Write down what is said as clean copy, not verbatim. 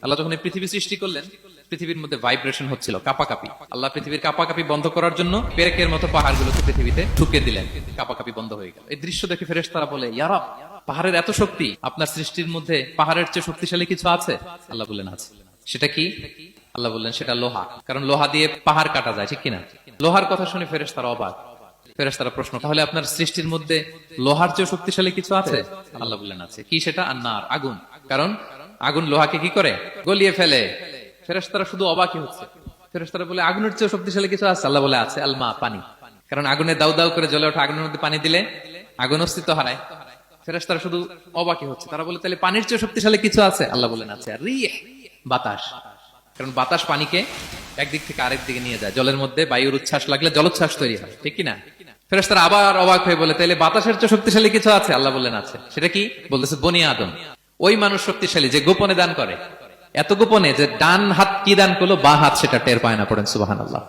আল্লাহ যখন এই পৃথিবী সৃষ্টি করলেন, পৃথিবীর মধ্যে ভাইব্রেশন হচ্ছিল, কাপাকাপি। আল্লাহ পৃথিবীর কাপাকাপি বন্ধ করার জন্য পেরেকের মতো পাহাড়গুলোকে পৃথিবীতে ঢুকে দিলেন, কাপাকাপি বন্ধ হয়ে গেল। এই দৃশ্য দেখে ফেরেশতারা বলে, ইয়া রাব, পাহাড়ের এত শক্তি, আপনার সৃষ্টির মধ্যে পাহাড়ের চেয়ে শক্তিশালী কিছু আছে? আল্লাহ বললেন আছে। সেটা কি? আল্লাহ বললেন সেটা লোহা, কারণ লোহা দিয়ে পাহাড় কাটা যায়, ঠিক কিনা? লোহার কথা শুনে ফেরেশতারা অবাক। ফেরেশতারা প্রশ্ন, তাহলে আপনার সৃষ্টির মধ্যে লোহার চেয়ে শক্তিশালী কিছু আছে? আল্লাহ বললেন আছে। কি সেটা? আন্নার, আগুন। কারণ আগুন লোহাকে কি করে? গলিয়ে ফেলে। ফেরেশতারা শুধু অবাকই হচ্ছে। ফেরেশতারা বলে, আগুনের চেয়ে শক্তিশালী কিছু আছে? আল্লাহ বলে আছে, আলমা, পানি। কারণ আগুনে দাউ দাউ করে জ্বলে ওঠা আগুনের মধ্যে পানি দিলে আগুন অস্তিত্ব হারায়। ফেরেশতারা শুধু অবাকই হচ্ছে। তারা বলে, তাহলে পানির চেয়ে শক্তিশালী কিছু আছে? আল্লাহ বলেন আছে, রিহ, বাতাস। কারণ বাতাস পানিকে একদিক থেকে আরেক দিকে নিয়ে যায়। জলের মধ্যে বায়ুর উচ্ছ্বাস লাগলে জলোচ্ছ্বাস তৈরি হয়, ঠিক কিনা? ফেরেশতারা আবার অবাক হয়ে বলে, তাহলে বাতাসের চেয়ে শক্তিশালী কিছু আছে? আল্লাহ বললেন আছে। সেটা কি? বলতেছে বনি আদম। ওই মানুষ শক্তিশালী যে গোপনে দান করে, এত গোপনে যে ডান হাত কি দান করলো, বা হাত সেটা টের পায় না। পড়েন সুবহানাল্লাহ।